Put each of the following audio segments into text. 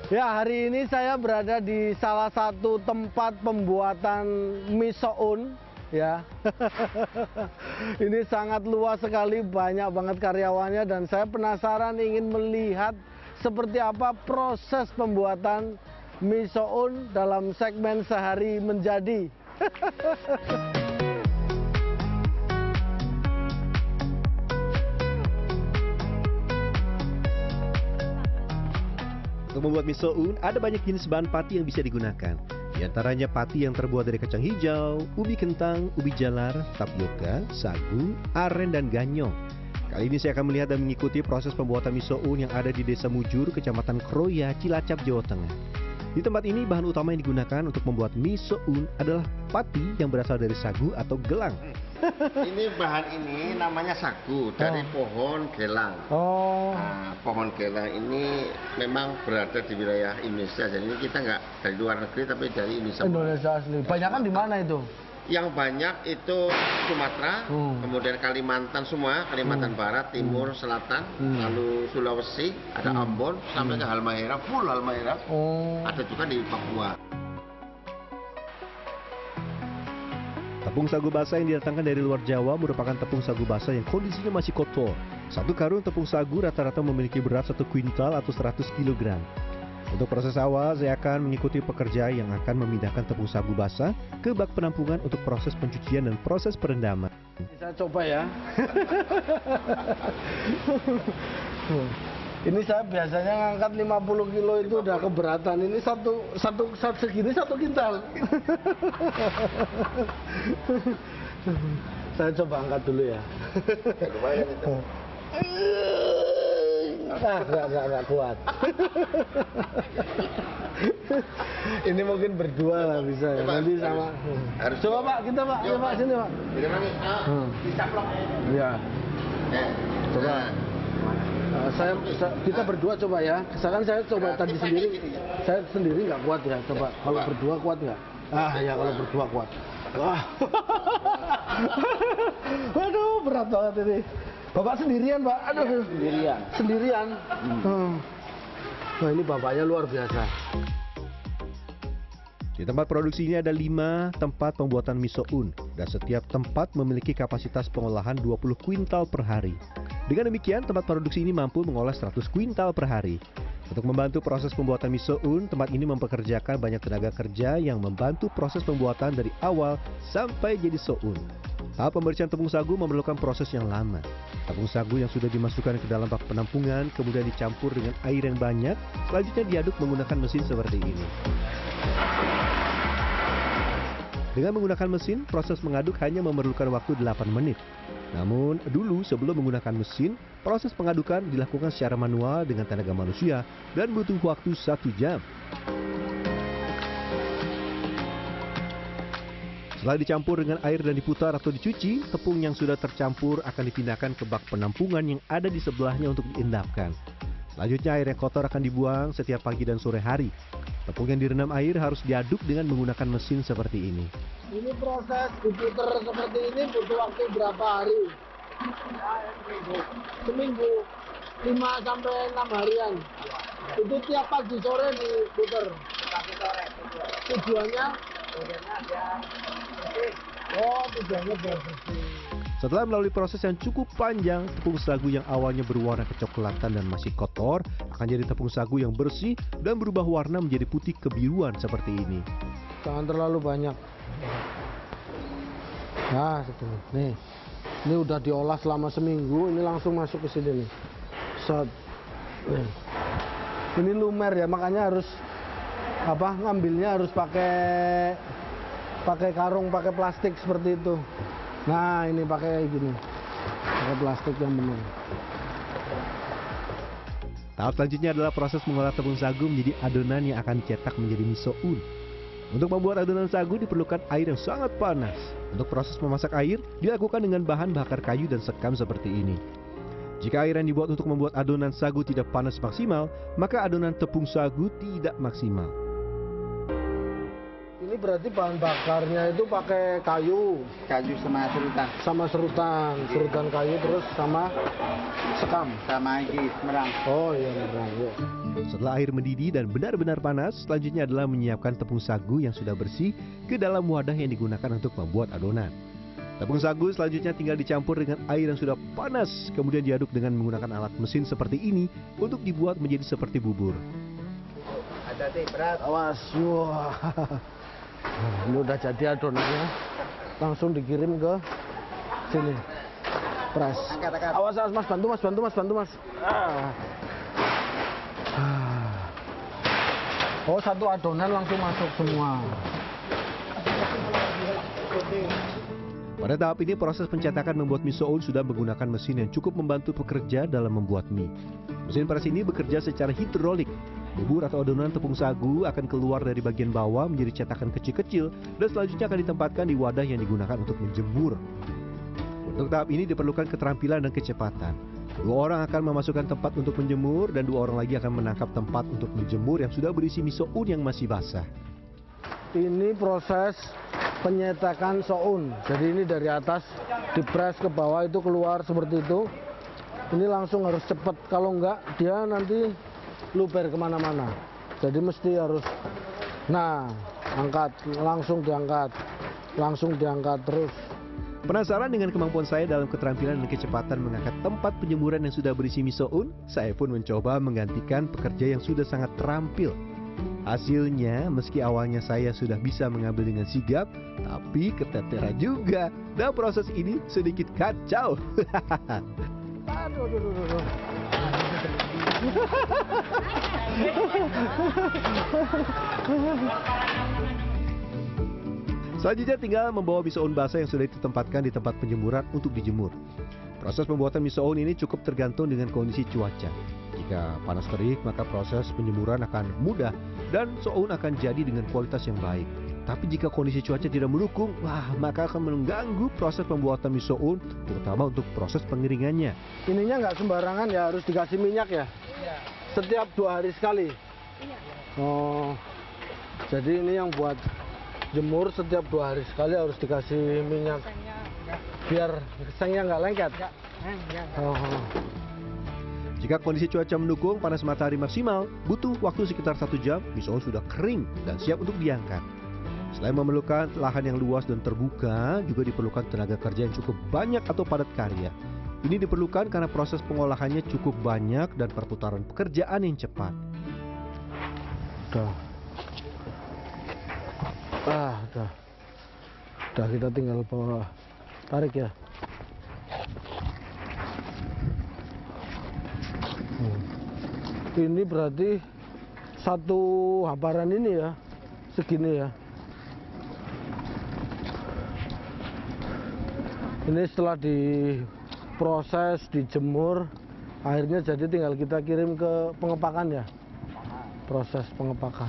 Ya, hari ini saya berada di salah satu tempat pembuatan mie soun, ya. Ini sangat luas sekali, banyak banget karyawannya, dan saya penasaran ingin melihat seperti apa proses pembuatan mie soun dalam segmen sehari menjadi. Untuk membuat mie soun, ada banyak jenis bahan pati yang bisa digunakan. Di antaranya pati yang terbuat dari kacang hijau, ubi kentang, ubi jalar, tapioka, sagu, aren, dan ganyong. Kali ini saya akan melihat dan mengikuti proses pembuatan mie soun yang ada di Desa Mujur, Kecamatan Kroya, Cilacap, Jawa Tengah. Di tempat ini, bahan utama yang digunakan untuk membuat mie soun adalah pati yang berasal dari sagu atau gelang. Ini bahan ini namanya sagu dari pohon gelang. Nah, pohon gelang ini memang berada di wilayah Indonesia. Jadi ini kita nggak dari luar negeri tapi dari Indonesia. Indonesia asli. Banyak kan di mana itu? Yang banyak itu Sumatera, kemudian Kalimantan semua, Kalimantan Barat, Timur, Selatan, lalu Sulawesi, ada Ambon, sampai ke Halmahera, full Halmahera. Ada juga di Papua. Tepung sagu basah yang didatangkan dari luar Jawa merupakan tepung sagu basah yang kondisinya masih kotor. Satu karung tepung sagu rata-rata memiliki berat 1 kuintal atau 100 kg. Untuk proses awal, saya akan mengikuti pekerja yang akan memindahkan tepung sagu basah ke bak penampungan untuk proses pencucian dan proses perendaman. Saya coba ya. Ini saya biasanya ngangkat 50 kilo itu udah keberatan. Ini satu segini 1 kintal. Saya coba angkat dulu ya. Lumayan itu. Nggak kuat. Ini mungkin berdua lah bisa ya. Nanti sama. Coba Pak, kita Pak. Ayo Pak, sini Pak. Dicaplok. Iya. Coba. Kita berdua coba ya. Misalkan saya coba tadi sendiri. Saya sendiri nggak kuat ya. Coba kalau berdua kuat nggak? Ya kalau berdua kuat. Wah. Waduh, berat banget ini. Bapak sendirian, Pak? Aduh, sendirian. Wah, ini bapaknya luar biasa. Di tempat produksi ini ada 5 tempat pembuatan mie soun, dan setiap tempat memiliki kapasitas pengolahan 20 kuintal per hari. Dengan demikian, tempat produksi ini mampu mengolah 100 kuintal per hari. Untuk membantu proses pembuatan mie soun, tempat ini mempekerjakan banyak tenaga kerja yang membantu proses pembuatan dari awal sampai jadi soun. Tahap pembersihan tepung sagu memerlukan proses yang lama. Tepung sagu yang sudah dimasukkan ke dalam bak penampungan kemudian dicampur dengan air yang banyak, selanjutnya diaduk menggunakan mesin seperti ini. Dengan menggunakan mesin, proses mengaduk hanya memerlukan waktu 8 menit. Namun, dulu sebelum menggunakan mesin, proses pengadukan dilakukan secara manual dengan tenaga manusia dan butuh waktu 1 jam. Setelah dicampur dengan air dan diputar atau dicuci, tepung yang sudah tercampur akan dipindahkan ke bak penampungan yang ada di sebelahnya untuk diendapkan. Selanjutnya air yang kotor akan dibuang setiap pagi dan sore hari. Tepung yang direndam air harus diaduk dengan menggunakan mesin seperti ini. Ini proses diputer seperti ini butuh waktu berapa hari? Seminggu. 5 sampai 6 harian. Itu tiap pagi sore diputer. Tujuannya? Tujuannya biar bersih. Setelah melalui proses yang cukup panjang, tepung sagu yang awalnya berwarna kecoklatan dan masih kotor akan jadi tepung sagu yang bersih dan berubah warna menjadi putih kebiruan seperti ini. Jangan terlalu banyak. Nah, seperti nih. Ini udah diolah selama seminggu, ini langsung masuk ke sini nih. Set. Ini lumer ya, makanya harus ngambilnya harus pakai karung, pakai plastik seperti itu. Nah, ini pakai gini. Pakai plastik yang benar. Tahap selanjutnya adalah proses mengolah tepung sagu menjadi adonan yang akan dicetak menjadi mie soun. Untuk membuat adonan sagu diperlukan air yang sangat panas. Untuk proses memasak air dilakukan dengan bahan bakar kayu dan sekam seperti ini. Jika air yang dibuat untuk membuat adonan sagu tidak panas maksimal, maka adonan tepung sagu tidak maksimal. Ini berarti bahan bakarnya itu pakai kayu sama serutan. Sama serutan kayu terus sama sekam. Sama ini merang. Oh iya merang. Yuk. Setelah air mendidih dan benar-benar panas, selanjutnya adalah menyiapkan tepung sagu yang sudah bersih ke dalam wadah yang digunakan untuk membuat adonan. Tepung sagu selanjutnya tinggal dicampur dengan air yang sudah panas, kemudian diaduk dengan menggunakan alat mesin seperti ini untuk dibuat menjadi seperti bubur. Hati-hati, berat. Awas, wah. Ini udah jadi adonannya, langsung dikirim ke sini. Pres. Angkat. Awas, mas, bantu mas. Oh, satu adonan langsung masuk semua. Pada tahap ini proses pencetakan membuat mie soun sudah menggunakan mesin yang cukup membantu pekerja dalam membuat mie. Mesin pres ini bekerja secara hidrolik. Bubur atau adonan tepung sagu akan keluar dari bagian bawah menjadi cetakan kecil-kecil dan selanjutnya akan ditempatkan di wadah yang digunakan untuk menjemur. Untuk tahap ini diperlukan keterampilan dan kecepatan. 2 orang akan memasukkan tempat untuk menjemur dan 2 orang lagi akan menangkap tempat untuk menjemur yang sudah berisi mie soun yang masih basah. Ini proses penyetakan soun. Jadi ini dari atas dipres ke bawah itu keluar seperti itu. Ini langsung harus cepat, kalau enggak dia nanti luber kemana-mana. Jadi mesti harus, nah, angkat, langsung diangkat terus. Penasaran dengan kemampuan saya dalam keterampilan dan kecepatan mengangkat tempat penjemuran yang sudah berisi mie soun? Saya pun mencoba menggantikan pekerja yang sudah sangat terampil. Hasilnya, meski awalnya saya sudah bisa mengambil dengan sigap, tapi keteteran juga. Dan proses ini sedikit kacau. Aduh. Selanjutnya tinggal membawa mie soun basah yang sudah ditempatkan di tempat penjemuran untuk dijemur. Proses pembuatan mie soun ini cukup tergantung dengan kondisi cuaca. Jika panas terik, maka proses penjemuran akan mudah dan soun akan jadi dengan kualitas yang baik. Tapi jika kondisi cuaca tidak mendukung, maka akan mengganggu proses pembuatan mie soun, terutama untuk proses pengeringannya. Ininya nggak sembarangan ya, harus dikasih minyak ya? Iya. Setiap 2 hari sekali? Iya. Oh, jadi ini yang buat jemur setiap 2 hari sekali harus dikasih minyak biar kesengnya nggak lengket. Oh. Jika kondisi cuaca mendukung, panas matahari maksimal, butuh waktu sekitar 1 jam, mie soun sudah kering dan siap untuk diangkat. Selain memerlukan lahan yang luas dan terbuka, juga diperlukan tenaga kerja yang cukup banyak atau padat karya. Ini diperlukan karena proses pengolahannya cukup banyak dan perputaran pekerjaan yang cepat. Udah kita tinggal bawa, tarik ya. Ini berarti satu hamparan ini ya, segini ya. Ini setelah diproses, dijemur, akhirnya jadi tinggal kita kirim ke pengepakan ya. Proses pengepakan.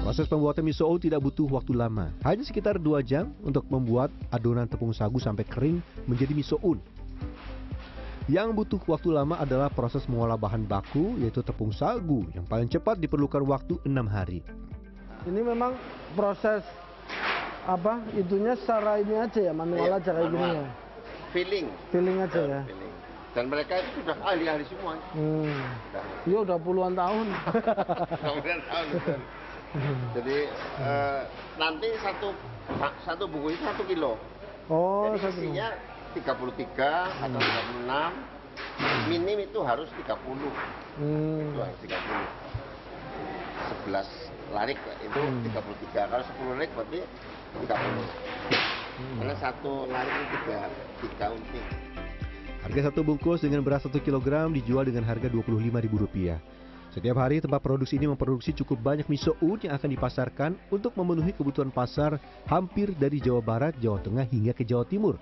Proses pembuatan mie soun tidak butuh waktu lama, hanya sekitar 2 jam untuk membuat adonan tepung sagu sampai kering menjadi mie soun. Yang butuh waktu lama adalah proses mengolah bahan baku, yaitu tepung sagu, yang paling cepat diperlukan waktu 6 hari. Ini memang proses itunya secara ini aja ya, manual aja kayak gini ya. Feeling aja ya. Feeling. Dan mereka itu sudah ahli-ahli semua. Iya udah puluhan tahun. Puluhan tahun. Jadi nanti satu buku itu 1 kilo. Oh, jadi isinya 33 atau 36. Minim itu harus 30. Itu harus 30. 11 larik itu 33. Kalau 10 larik berarti 30. Karena satu larik itu 3 unting. Harga satu bungkus dengan beras 1 kg dijual dengan harga Rp25.000. Setiap hari tempat produksi ini memproduksi cukup banyak mie soun yang akan dipasarkan untuk memenuhi kebutuhan pasar hampir dari Jawa Barat, Jawa Tengah hingga ke Jawa Timur.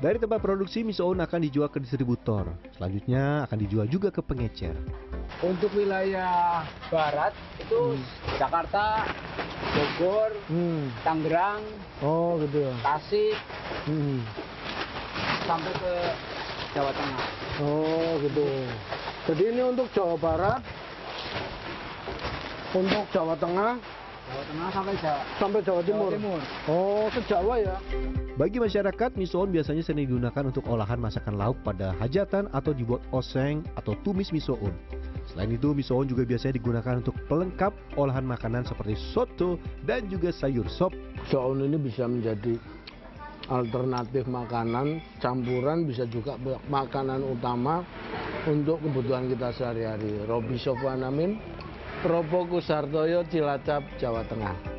Dari tempat produksi mie soun akan dijual ke distributor. Selanjutnya akan dijual juga ke pengecer. Untuk wilayah barat itu Jakarta, Bogor, Tangerang, Oh gitu ya. Tasik, sampai ke Jawa Tengah. Oh gitu. Jadi ini untuk Jawa Barat, untuk Jawa Tengah, sampai Jawa Timur. Oh, se-Jawa ya. Bagi masyarakat, mie soun biasanya sering digunakan untuk olahan masakan lauk pada hajatan atau dibuat oseng atau tumis mie soun. Selain itu, misoun juga biasanya digunakan untuk pelengkap olahan makanan seperti soto dan juga sayur sop. Misoun ini bisa menjadi alternatif makanan, campuran, bisa juga makanan utama untuk kebutuhan kita sehari-hari. Roby Sofwan Amin, Propo Kusartoyo, Cilacap, Jawa Tengah.